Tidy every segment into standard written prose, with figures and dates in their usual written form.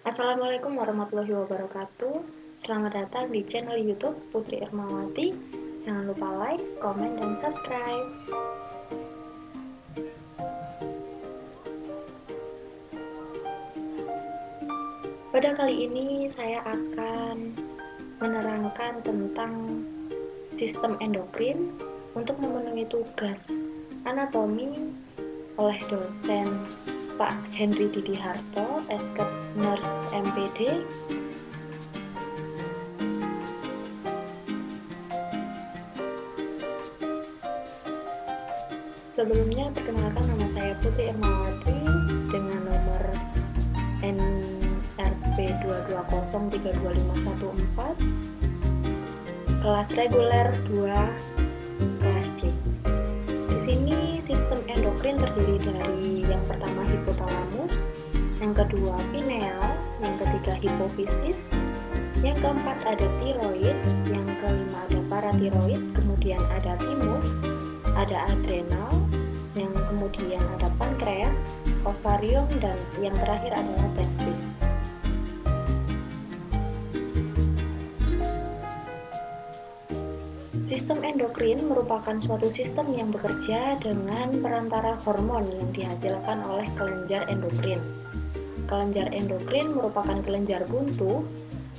Assalamualaikum warahmatullahi wabarakatuh. Selamat datang di channel YouTube Putri Irmawati. Jangan lupa like, komen, dan subscribe. Pada kali ini saya akan menerangkan tentang sistem endokrin untuk memenuhi tugas anatomi oleh dosen Pak Henry Didi Harto, Eskep Nurse MPD. Sebelumnya, perkenalkan nama saya Putri Irmawati dengan nomor NRP 220325114, kelas reguler 2, kelas C. Di sini sistem endokrin terdiri dari yang pertama hipotalamus, yang kedua pineal, yang ketiga hipofisis, yang keempat ada tiroid, yang kelima ada paratiroid, kemudian ada timus, ada adrenal, yang kemudian ada pankreas, ovarium, dan yang terakhir adalah testis. Sistem endokrin merupakan suatu sistem yang bekerja dengan perantara hormon yang dihasilkan oleh kelenjar endokrin. Kelenjar endokrin merupakan kelenjar buntu,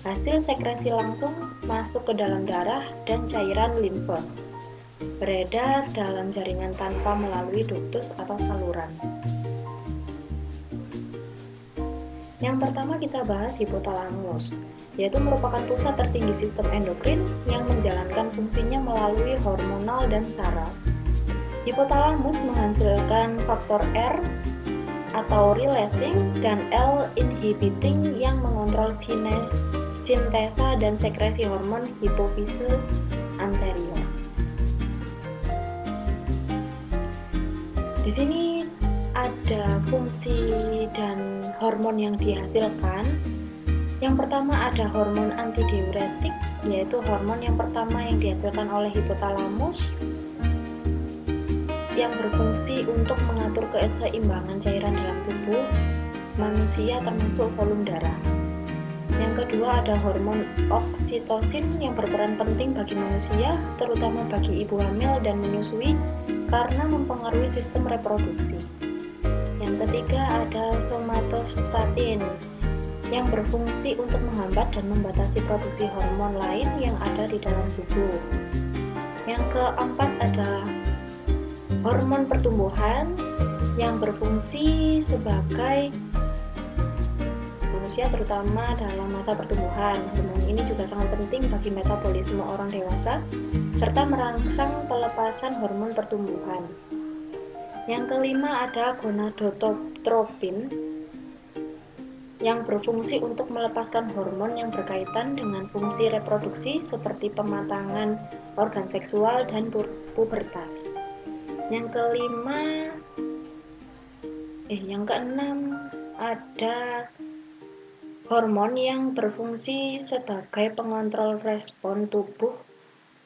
hasil sekresi langsung masuk ke dalam darah dan cairan limfe, beredar dalam jaringan tanpa melalui duktus atau saluran. Yang pertama kita bahas hipotalamus, yaitu merupakan pusat tertinggi sistem endokrin yang menjalankan fungsinya melalui hormonal dan saraf. Hipotalamus menghasilkan faktor R atau releasing dan L inhibiting yang mengontrol sintesa dan sekresi hormon hipofise anterior. Di sini ada fungsi dan hormon yang dihasilkan. Yang pertama ada hormon antidiuretik, yaitu hormon yang pertama yang dihasilkan oleh hipotalamus yang berfungsi untuk mengatur keseimbangan cairan dalam tubuh manusia termasuk volume darah. Yang kedua ada hormon oksitosin yang berperan penting bagi manusia, terutama bagi ibu hamil dan menyusui karena mempengaruhi sistem reproduksi. Yang ketiga ada somatostatin yang berfungsi untuk menghambat dan membatasi produksi hormon lain yang ada di dalam tubuh. Yang keempat ada hormon pertumbuhan yang berfungsi sebagai manusia terutama dalam masa pertumbuhan. Hormon ini juga sangat penting bagi metabolisme orang dewasa serta merangsang pelepasan hormon pertumbuhan. Yang kelima ada gonadotropin yang berfungsi untuk melepaskan hormon yang berkaitan dengan fungsi reproduksi seperti pematangan organ seksual dan pubertas. Yang keenam ada hormon yang berfungsi sebagai pengontrol respon tubuh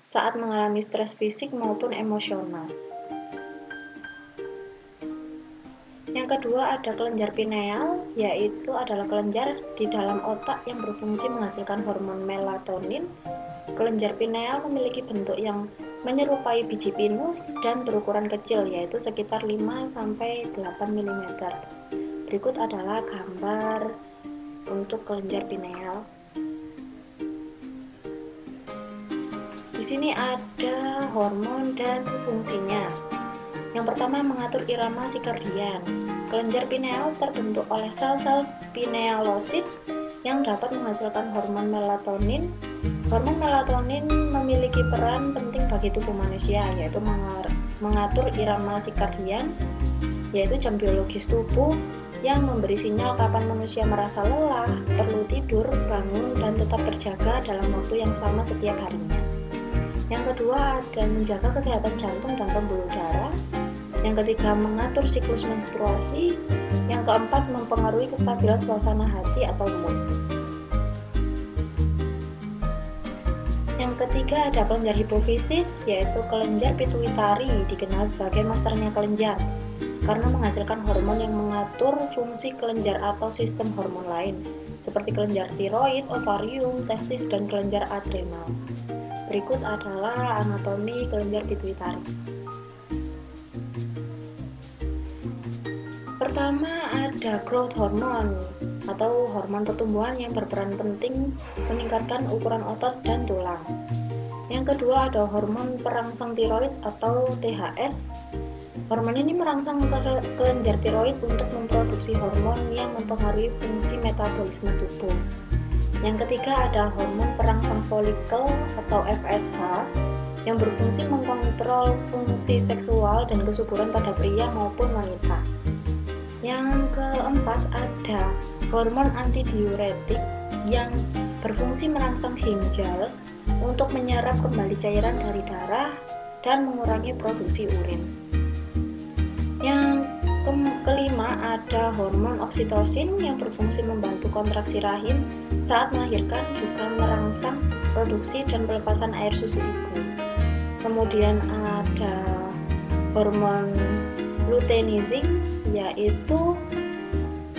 saat mengalami stres fisik maupun emosional. Yang kedua ada kelenjar pineal, yaitu adalah kelenjar di dalam otak yang berfungsi menghasilkan hormon melatonin. Kelenjar pineal memiliki bentuk yang menyerupai biji pinus dan berukuran kecil, yaitu sekitar 5-8 mm. Berikut adalah gambar untuk kelenjar pineal. Di sini ada hormon dan fungsinya. Yang pertama mengatur irama sirkadian. Kelenjar pineal terbentuk oleh sel-sel pinealosit yang dapat menghasilkan hormon melatonin. Hormon melatonin memiliki peran penting bagi tubuh manusia, yaitu mengatur irama sirkadian, yaitu jam biologis tubuh yang memberi sinyal kapan manusia merasa lelah, perlu tidur, bangun, dan tetap terjaga dalam waktu yang sama setiap harinya. Yang kedua ada menjaga kesehatan jantung dan pembuluh darah. Yang ketiga mengatur siklus menstruasi. Yang keempat mempengaruhi kestabilan suasana hati atau mood. Yang ketiga ada kelenjar hipofisis, yaitu kelenjar pituitari, dikenal sebagai masternya kelenjar karena menghasilkan hormon yang mengatur fungsi kelenjar atau sistem hormon lain. seperti kelenjar tiroid, ovarium, testis, dan kelenjar adrenal. Berikut adalah anatomi kelenjar pituitari. Pertama ada growth hormone atau hormon pertumbuhan yang berperan penting meningkatkan ukuran otot dan tulang. Yang kedua ada hormon perangsang tiroid atau THS. Hormon ini merangsang kelenjar tiroid untuk memproduksi hormon yang mempengaruhi fungsi metabolisme tubuh. Yang ketiga ada hormon perangsang folikel atau FSH yang berfungsi mengkontrol fungsi seksual dan kesuburan pada pria maupun wanita. Yang keempat ada hormon antidiuretik yang berfungsi merangsang ginjal untuk menyerap kembali cairan dari darah dan mengurangi produksi urin. Yang kelima ada hormon oksitosin yang berfungsi membantu kontraksi rahim saat melahirkan, juga merangsang produksi dan pelepasan air susu ibu. Kemudian ada hormon luteinizing yaitu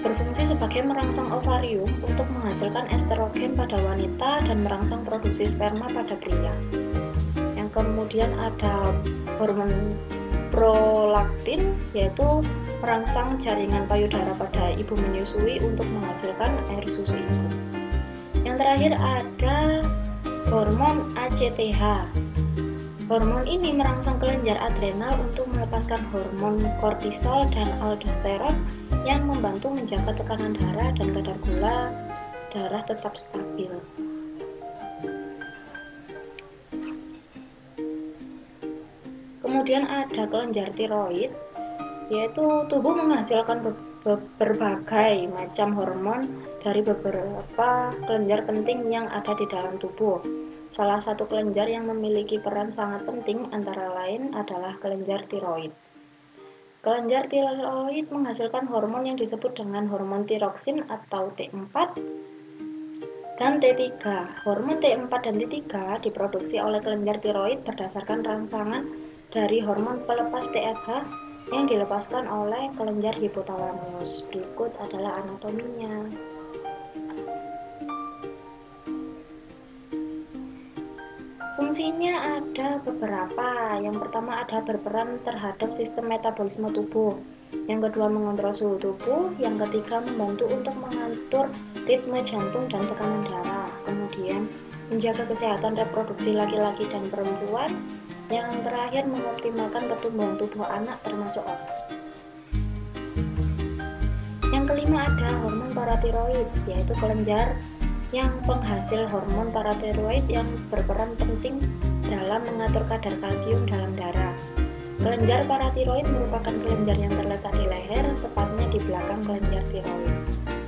berfungsi sebagai merangsang ovarium untuk menghasilkan estrogen pada wanita dan merangsang produksi sperma pada pria. Yang kemudian ada hormon prolaktin yaitu merangsang jaringan payudara pada ibu menyusui untuk menghasilkan air susu ibu. Yang terakhir ada hormon ACTH. Hormon ini merangsang kelenjar adrenal untuk melepaskan hormon kortisol dan aldosteron yang membantu menjaga tekanan darah dan kadar gula darah tetap stabil. Kemudian ada kelenjar tiroid, yaitu tubuh menghasilkan berbagai macam hormon dari beberapa kelenjar penting yang ada di dalam tubuh. Salah satu kelenjar yang memiliki peran sangat penting antara lain adalah kelenjar tiroid. Kelenjar tiroid menghasilkan hormon yang disebut dengan hormon tiroksin atau T4 dan T3. Hormon T4 dan T3 diproduksi oleh kelenjar tiroid berdasarkan rangsangan dari hormon pelepas TSH yang dilepaskan oleh kelenjar hipotalamus. Berikut adalah anatominya. Fungsinya ada beberapa. Yang pertama ada berperan terhadap sistem metabolisme tubuh. Yang kedua mengontrol suhu tubuh. Yang ketiga membantu untuk mengatur ritme jantung dan tekanan darah. Kemudian menjaga kesehatan reproduksi laki-laki dan perempuan. Yang terakhir mengoptimalkan pertumbuhan tubuh anak termasuk otak. Yang kelima ada hormon paratiroid, yaitu kelenjar yang penghasil hormon paratiroid yang berperan penting dalam mengatur kadar kalsium dalam darah. Kelenjar paratiroid merupakan kelenjar yang terletak di leher, tepatnya di belakang kelenjar tiroid.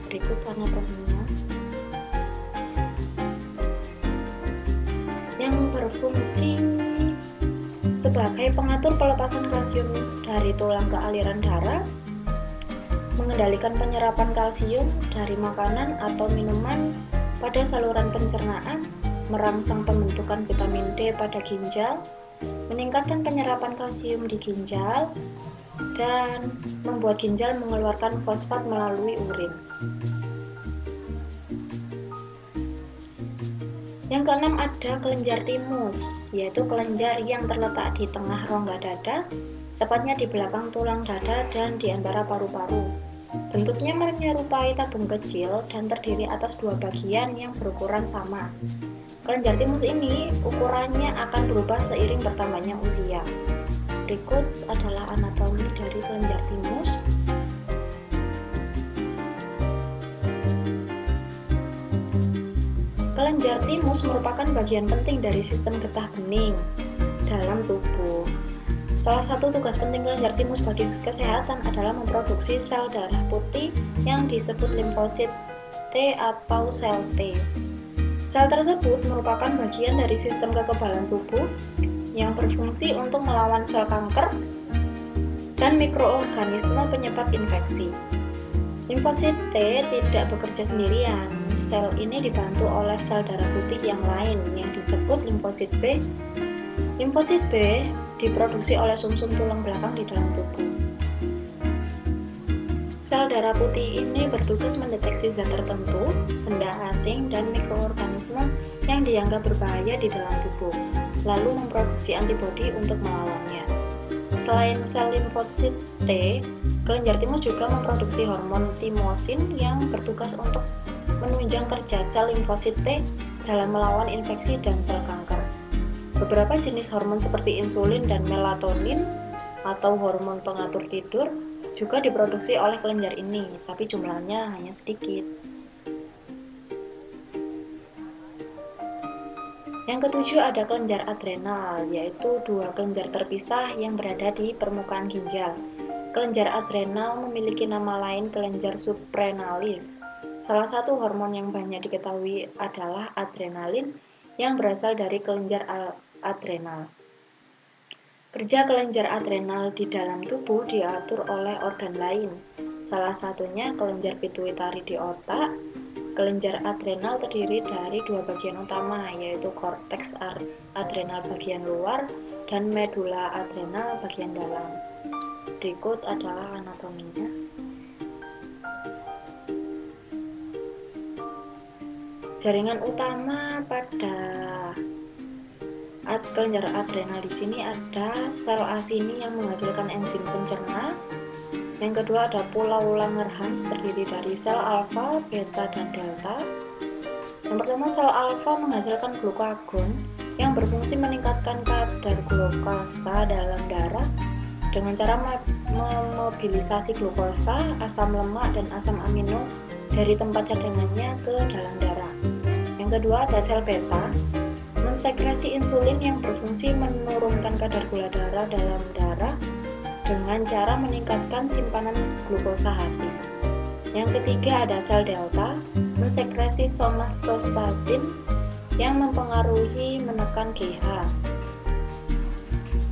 Berikut anatominya. Yang berfungsi sebagai pengatur pelepasan kalsium dari tulang ke aliran darah, mengendalikan penyerapan kalsium dari makanan atau minuman pada saluran pencernaan, merangsang pembentukan vitamin D pada ginjal, meningkatkan penyerapan kalsium di ginjal, dan membuat ginjal mengeluarkan fosfat melalui urin. Yang keenam ada kelenjar timus, yaitu kelenjar yang terletak di tengah rongga dada, tepatnya di belakang tulang dada dan di antara paru-paru. Bentuknya menyerupai tabung kecil dan terdiri atas dua bagian yang berukuran sama. Kelenjar timus ini ukurannya akan berubah seiring bertambahnya usia. Berikut adalah anatomi dari kelenjar timus. Kelenjar timus merupakan bagian penting dari sistem getah bening dalam tubuh. Salah satu tugas penting kelenjar timus bagi kesehatan adalah memproduksi sel darah putih yang disebut limfosit T atau sel T. Sel tersebut merupakan bagian dari sistem kekebalan tubuh yang berfungsi untuk melawan sel kanker dan mikroorganisme penyebab infeksi. Limfosit T tidak bekerja sendirian. Sel ini dibantu oleh sel darah putih yang lain yang disebut limfosit B. Limfosit B diproduksi oleh sumsum tulang belakang di dalam tubuh. Sel darah putih ini bertugas mendeteksi zat tertentu, benda asing, dan mikroorganisme yang dianggap berbahaya di dalam tubuh, lalu memproduksi antibodi untuk melawannya. Selain sel limfosit T, kelenjar timus juga memproduksi hormon timosin yang bertugas untuk menunjang kerja sel limfosit T dalam melawan infeksi dan sel kanker. Beberapa jenis hormon seperti insulin dan melatonin atau hormon pengatur tidur juga diproduksi oleh kelenjar ini, tapi jumlahnya hanya sedikit. Yang ketujuh ada kelenjar adrenal, yaitu dua kelenjar terpisah yang berada di permukaan ginjal. Kelenjar adrenal memiliki nama lain kelenjar suprenalis. Salah satu hormon yang banyak diketahui adalah adrenalin yang berasal dari kelenjar adrenal. Kerja kelenjar adrenal di dalam tubuh diatur oleh organ lain, salah satunya kelenjar pituitari di otak. Kelenjar adrenal terdiri dari dua bagian utama, yaitu korteks adrenal bagian luar dan medula adrenal bagian dalam. Berikut adalah anatominya. Jaringan utama pada kelenjar adrenal di sini ada sel asini yang menghasilkan enzim pencerna. Yang kedua ada pulau Langerhans terdiri dari sel alfa, beta, dan delta. Yang pertama, sel alfa menghasilkan glukagon yang berfungsi meningkatkan kadar glukosa dalam darah dengan cara memobilisasi glukosa, asam lemak, dan asam amino dari tempat cadangannya ke dalam darah. Yang kedua ada sel beta, mensekresi insulin yang berfungsi menurunkan kadar gula darah dalam darah dengan cara meningkatkan simpanan glukosa hati. Yang ketiga ada sel delta, mensekresi somatostatin yang mempengaruhi menekan GH,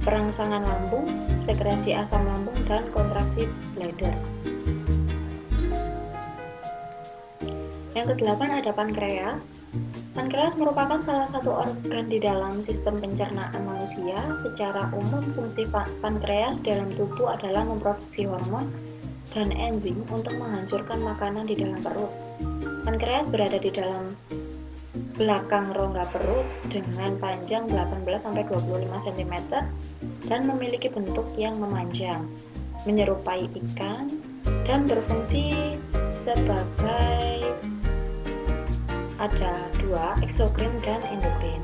perangsangan lambung, sekresi asam lambung, dan kontraksi bladder. Yang kedelapan ada pankreas. Pankreas merupakan salah satu organ di dalam sistem pencernaan manusia. Secara umum, fungsi pankreas dalam tubuh adalah memproduksi hormon dan enzim untuk menghancurkan makanan di dalam perut. Pankreas berada di dalam belakang rongga perut dengan panjang 18-25 cm dan memiliki bentuk yang memanjang, menyerupai ikan, dan berfungsi sebagai ada dua, eksokrin dan endokrin.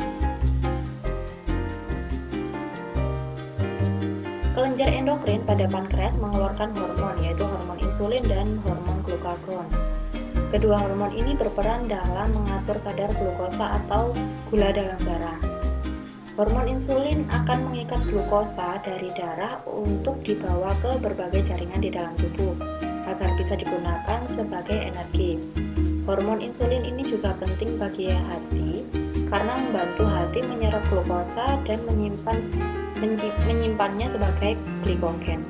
Kelenjar endokrin pada pankreas mengeluarkan hormon, yaitu hormon insulin dan hormon glukagon. Kedua hormon ini berperan dalam mengatur kadar glukosa atau gula dalam darah. Hormon insulin akan mengikat glukosa dari darah untuk dibawa ke berbagai jaringan di dalam tubuh agar bisa digunakan sebagai energi. Hormon insulin ini juga penting bagi hati karena membantu hati menyerap glukosa dan menyimpannya sebagai glikogen.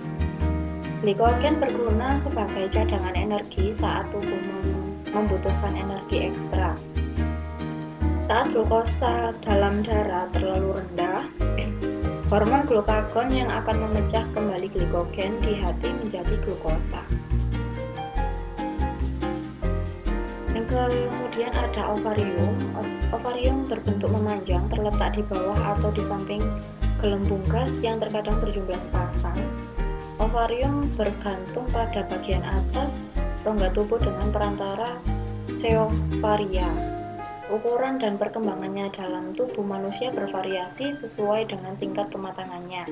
Glikogen berguna sebagai cadangan energi saat tubuh membutuhkan energi ekstra. Saat glukosa dalam darah terlalu rendah, hormon glukagon yang akan memecah kembali glikogen di hati menjadi glukosa. Kemudian ada ovarium. Ovarium berbentuk memanjang, terletak di bawah atau di samping gelembung gas yang terkadang berjumlah sepasang. Ovarium bergantung pada bagian atas rongga tubuh dengan perantara seovaria. Ukuran dan perkembangannya dalam tubuh manusia bervariasi sesuai dengan tingkat kematangannya.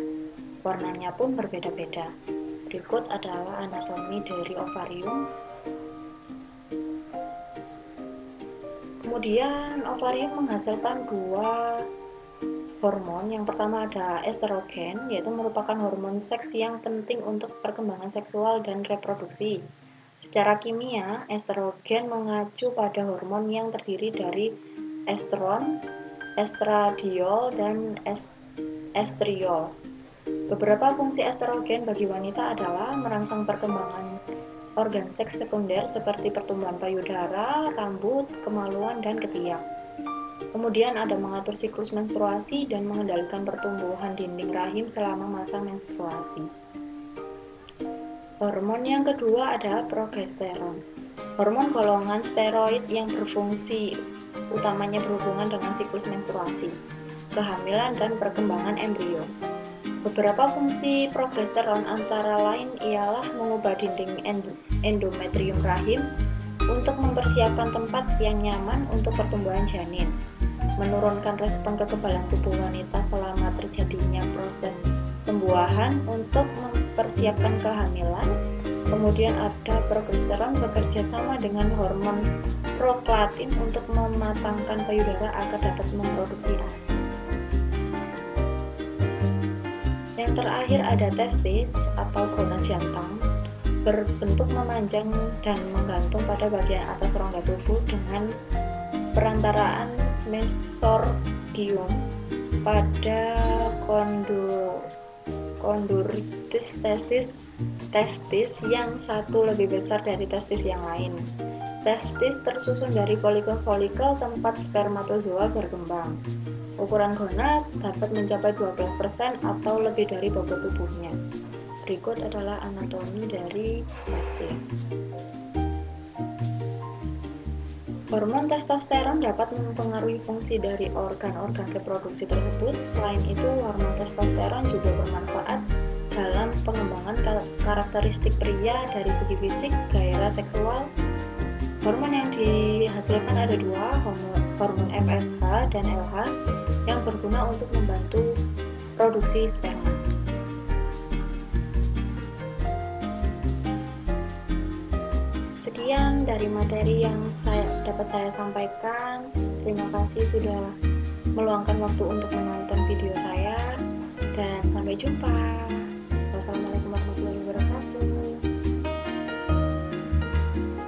Warnanya pun berbeda-beda. Berikut adalah anatomi dari ovarium. Kemudian ovarium menghasilkan dua hormon. Yang pertama ada estrogen, yaitu merupakan hormon seks yang penting untuk perkembangan seksual dan reproduksi. Secara kimia, estrogen mengacu pada hormon yang terdiri dari estron, estradiol, dan estriol. Beberapa fungsi estrogen bagi wanita adalah merangsang perkembangan organ seks sekunder seperti pertumbuhan payudara, rambut, kemaluan, dan ketiak. Kemudian ada mengatur siklus menstruasi dan mengendalikan pertumbuhan dinding rahim selama masa menstruasi. Hormon yang kedua adalah progesteron. Hormon golongan steroid yang berfungsi utamanya berhubungan dengan siklus menstruasi, kehamilan, dan perkembangan embrio. Beberapa fungsi progesteron antara lain ialah mengubah dinding endometrium rahim untuk mempersiapkan tempat yang nyaman untuk pertumbuhan janin, menurunkan respon kekebalan tubuh wanita selama terjadinya proses pembuahan untuk mempersiapkan kehamilan. Kemudian ada progesteron bekerja sama dengan hormon prolaktin untuk mematangkan payudara agar dapat memproduksi ASI. Yang terakhir ada testis atau gonad jantung, berbentuk memanjang dan menggantung pada bagian atas rongga tubuh dengan perantaraan mesorgium pada kondoritis testis yang satu lebih besar dari testis yang lain. Testis tersusun dari folikel-folikel tempat spermatozoa berkembang. Ukuran gonad dapat mencapai 12% atau lebih dari bobot tubuhnya. Berikut adalah anatomi dari testis. Hormon testosteron dapat mempengaruhi fungsi dari organ-organ reproduksi tersebut. Selain itu, hormon testosteron juga bermanfaat dalam pengembangan karakteristik pria dari segi fisik, gairah seksual. Hormon yang dihasilkan ada dua, hormon FSH dan LH, yang berguna untuk membantu produksi sperma. Sekian dari materi yang dapat saya sampaikan. Terima kasih sudah meluangkan waktu untuk menonton video saya, dan sampai jumpa. Wassalamualaikum warahmatullahi wabarakatuh.